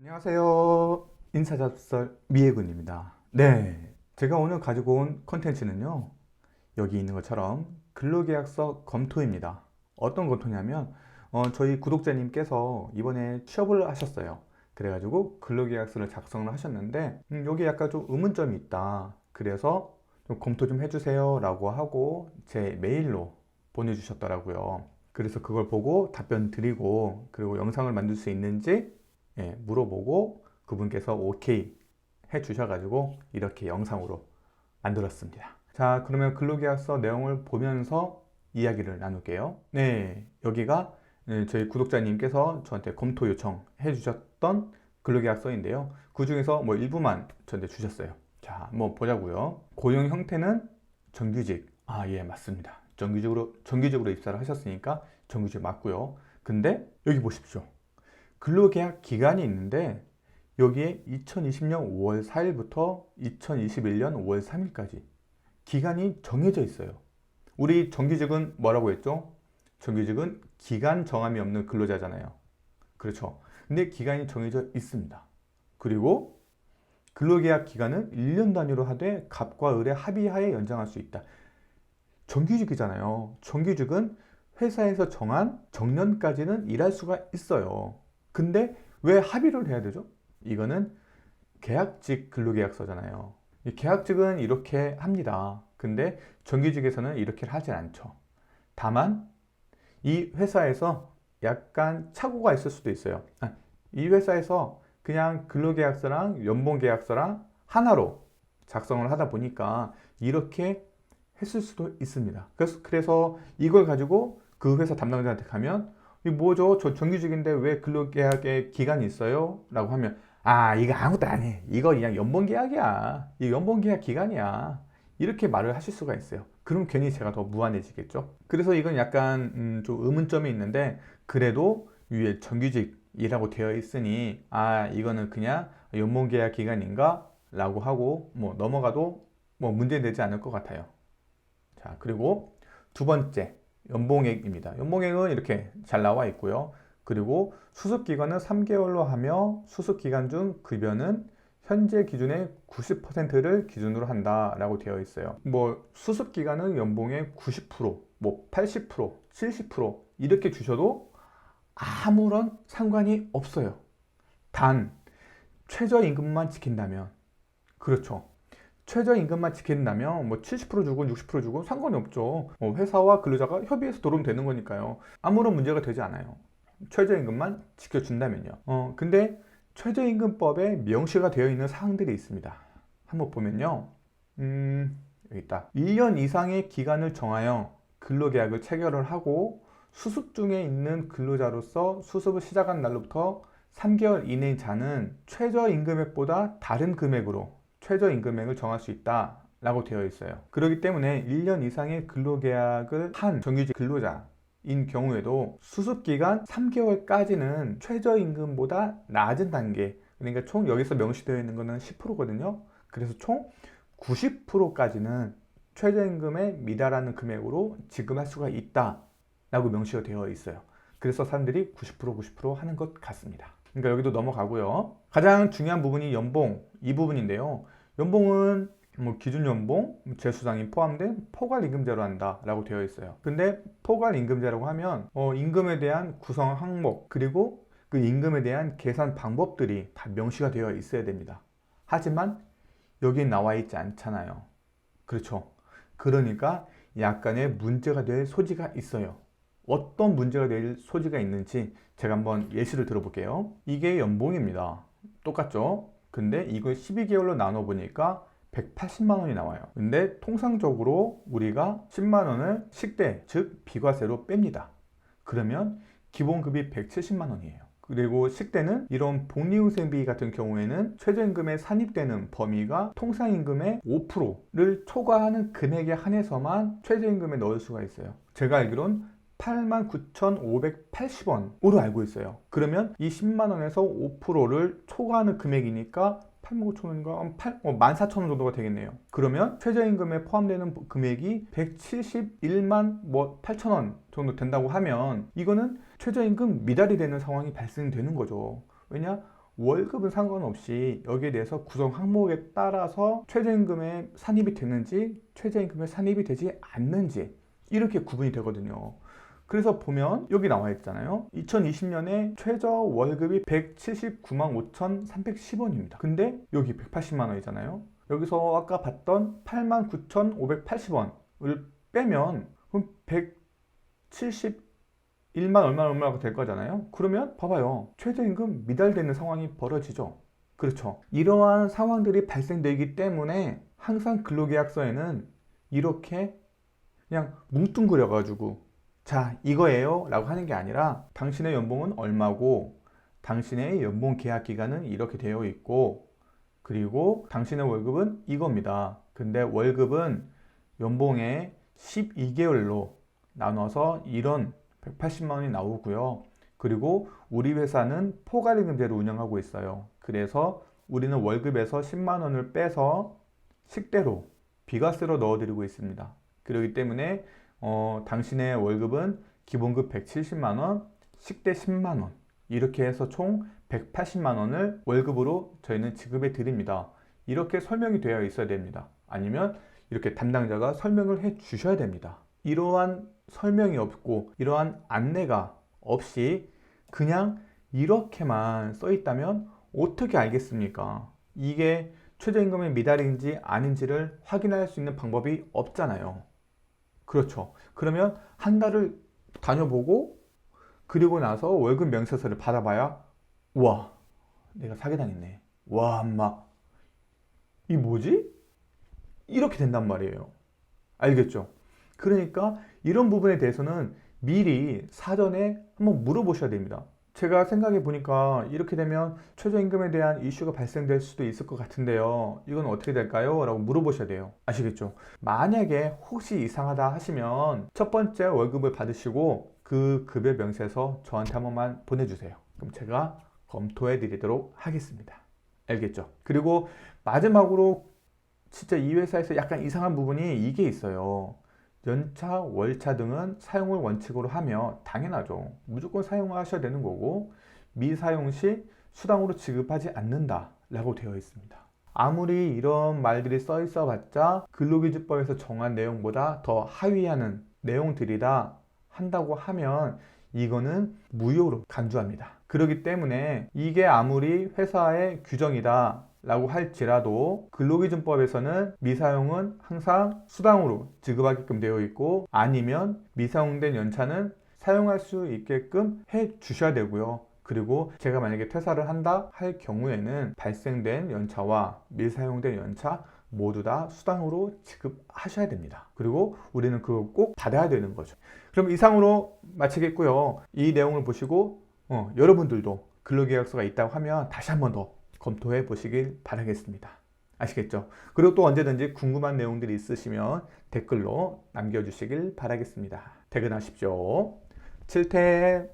안녕하세요. 인사잡설 미혜군입니다. 네, 제가 오늘 가지고 온 컨텐츠는요, 여기 있는 것처럼 근로계약서 검토입니다. 어떤 검토냐면 저희 구독자님께서 이번에 취업을 하셨어요. 그래가지고 근로계약서를 작성을 하셨는데 여기 약간 좀 의문점이 있다. 그래서 좀 검토 좀 해주세요 라고 하고 제 메일로 보내주셨더라고요. 그래서 그걸 보고 답변 드리고, 그리고 영상을 만들 수 있는지 물어보고 그분께서 오케이 해 주셔가지고 이렇게 영상으로 만들었습니다. 자, 그러면 근로계약서 내용을 보면서 이야기를 나눌게요. 네, 여기가 저희 구독자님께서 저한테 검토 요청해 주셨던 근로계약서인데요. 그 중에서 뭐 일부만 저한테 주셨어요. 자, 한번 보자고요. 고용 형태는 정규직. 아, 예, 맞습니다. 정규직으로 입사를 하셨으니까 정규직 맞고요. 근데 여기 보십시오. 근로계약 기간이 있는데 여기에 2020년 5월 4일부터 2021년 5월 3일까지 기간이 정해져 있어요. 우리 정규직은 뭐라고 했죠? 정규직은 기간 정함이 없는 근로자잖아요. 그렇죠. 근데 기간이 정해져 있습니다. 그리고 근로계약 기간은 1년 단위로 하되 갑과 을의 합의하에 연장할 수 있다. 정규직이잖아요. 정규직은 회사에서 정한 정년까지는 일할 수가 있어요. 근데 왜 합의를 해야 되죠? 이거는 계약직 근로계약서잖아요. 이 계약직은 이렇게 합니다. 근데 정규직에서는 이렇게 하진 않죠. 다만 이 회사에서 약간 착오가 있을 수도 있어요. 이 회사에서 그냥 근로계약서랑 연봉계약서랑 하나로 작성을 하다 보니까 이렇게 했을 수도 있습니다. 그래서 이걸 가지고 그 회사 담당자한테 가면 이 뭐죠? 저 정규직인데 왜 근로계약에 기간이 있어요? 라고 하면 이거 아무것도 아니에요. 이거 그냥 연봉계약이야. 이거 연봉계약 기간이야. 이렇게 말을 하실 수가 있어요. 그럼 괜히 제가 더 무안해지겠죠? 그래서 이건 약간 좀 의문점이 있는데 그래도 위에 정규직이라고 되어 있으니 이거는 그냥 연봉계약 기간인가? 라고 하고 뭐 넘어가도 뭐 문제되지 않을 것 같아요. 자, 그리고 두 번째 연봉액입니다. 연봉액은 이렇게 잘 나와 있고요. 그리고 수습기간은 3개월로 하며 수습기간 중 급여는 현재 기준의 90%를 기준으로 한다라고 되어 있어요. 뭐 수습기간은 연봉의 90%, 뭐 80%, 70% 이렇게 주셔도 아무런 상관이 없어요. 단 최저임금만 지킨다면, 그렇죠. 최저임금만 지킨다면 뭐 70% 주고 60% 주고 상관이 없죠. 회사와 근로자가 협의해서 들어오면 되는 거니까요. 아무런 문제가 되지 않아요. 최저임금만 지켜준다면요. 근데 최저임금법에 명시가 되어 있는 사항들이 있습니다. 한번 보면요. 여기 있다. 1년 이상의 기간을 정하여 근로계약을 체결을 하고 수습 중에 있는 근로자로서 수습을 시작한 날로부터 3개월 이내인 자는 최저임금액보다 다른 금액으로 최저임금액을 정할 수 있다 라고 되어 있어요. 그렇기 때문에 1년 이상의 근로계약을 한 정규직 근로자인 경우에도 수습기간 3개월까지는 최저임금보다 낮은 단계, 그러니까 총 여기서 명시되어 있는 것은 10%거든요. 그래서 총 90%까지는 최저임금에 미달하는 금액으로 지급할 수가 있다 라고 명시가 되어 있어요. 그래서 사람들이 90% 하는 것 같습니다. 그러니까 여기도 넘어가고요. 가장 중요한 부분이 연봉 이 부분인데요. 연봉은 뭐 기준 연봉, 재수당이 포함된 포괄임금제로 한다라고 되어 있어요. 근데 포괄임금제라고 하면 임금에 대한 구성 항목 그리고 그 임금에 대한 계산 방법들이 다 명시가 되어 있어야 됩니다. 하지만 여기 나와 있지 않잖아요. 그렇죠. 그러니까 약간의 문제가 될 소지가 있어요. 어떤 문제가 될 소지가 있는지 제가 한번 예시를 들어볼게요. 이게 연봉입니다. 똑같죠? 근데 이걸 12개월로 나눠 보니까 180만 원이 나와요. 근데 통상적으로 우리가 10만 원을 식대, 즉 비과세로 뺍니다. 그러면 기본급이 170만 원이에요. 그리고 식대는 이런 복리후생비 같은 경우에는 최저임금에 산입되는 범위가 통상임금의 5%를 초과하는 금액에 한해서만 최저임금에 넣을 수가 있어요. 제가 알기론 89,580원으로 알고 있어요. 그러면 이 10만 원에서 5%를 초과하는 금액이니까 85,000원인가? 14,000원 정도가 되겠네요. 그러면 최저임금에 포함되는 금액이 171만 8천원 정도 된다고 하면 이거는 최저임금 미달이 되는 상황이 발생되는 거죠. 왜냐? 월급은 상관없이 여기에 대해서 구성 항목에 따라서 최저임금에 산입이 되는지 최저임금에 산입이 되지 않는지 이렇게 구분이 되거든요. 그래서 보면 여기 나와 있잖아요. 2020년에 최저 월급이 179만 5,310원입니다. 근데 여기 180만 원이잖아요. 여기서 아까 봤던 89,580원을 빼면 그럼 171만 얼마가 될 거잖아요. 그러면 봐봐요. 최저임금 미달되는 상황이 벌어지죠. 그렇죠. 이러한 상황들이 발생되기 때문에 항상 근로계약서에는 이렇게 그냥 뭉뚱그려 가지고 자 이거예요 라고 하는 게 아니라 당신의 연봉은 얼마고 당신의 연봉 계약 기간은 이렇게 되어 있고 그리고 당신의 월급은 이겁니다. 근데 월급은 연봉의 12개월로 나눠서 이런 180만 원이 나오고요. 그리고 우리 회사는 포괄임금제로 운영하고 있어요. 그래서 우리는 월급에서 10만 원을 빼서 식대로 비과세로 넣어드리고 있습니다. 그렇기 때문에 당신의 월급은 기본급 170만 원, 식대 10만 원 이렇게 해서 총 180만 원을 월급으로 저희는 지급해 드립니다. 이렇게 설명이 되어 있어야 됩니다. 아니면 이렇게 담당자가 설명을 해 주셔야 됩니다. 이러한 설명이 없고 이러한 안내가 없이 그냥 이렇게만 써 있다면 어떻게 알겠습니까? 이게 최저임금의 미달인지 아닌지를 확인할 수 있는 방법이 없잖아요. 그렇죠. 그러면 한 달을 다녀보고 그리고 나서 월급 명세서를 받아봐야 와 내가 사기당했네. 와 엄마 이 뭐지? 이렇게 된단 말이에요. 알겠죠? 그러니까 이런 부분에 대해서는 미리 사전에 한번 물어보셔야 됩니다. 제가 생각해 보니까 이렇게 되면 최저임금에 대한 이슈가 발생될 수도 있을 것 같은데요. 이건 어떻게 될까요? 라고 물어보셔야 돼요. 아시겠죠? 만약에 혹시 이상하다 하시면 첫 번째 월급을 받으시고 그 급여 명세서 저한테 한 번만 보내주세요. 그럼 제가 검토해 드리도록 하겠습니다. 알겠죠? 그리고 마지막으로 진짜 이 회사에서 약간 이상한 부분이 이게 있어요. 연차, 월차 등은 사용을 원칙으로 하며 당연하죠. 무조건 사용하셔야 되는 거고 미사용 시 수당으로 지급하지 않는다 라고 되어 있습니다. 아무리 이런 말들이 써 있어 봤자 근로기준법에서 정한 내용보다 더 하위하는 내용들이다 한다고 하면 이거는 무효로 간주합니다. 그렇기 때문에 이게 아무리 회사의 규정이다 라고 할지라도 근로기준법에서는 미사용은 항상 수당으로 지급하게끔 되어 있고 아니면 미사용된 연차는 사용할 수 있게끔 해 주셔야 되고요. 그리고 제가 만약에 퇴사를 한다 할 경우에는 발생된 연차와 미사용된 연차 모두 다 수당으로 지급하셔야 됩니다. 그리고 우리는 그거 꼭 받아야 되는 거죠. 그럼 이상으로 마치겠고요. 이 내용을 보시고 여러분들도 근로계약서가 있다고 하면 다시 한 번 더 검토해 보시길 바라겠습니다. 아시겠죠? 그리고 또 언제든지 궁금한 내용들이 있으시면 댓글로 남겨주시길 바라겠습니다. 퇴근하십시오. 칠퇴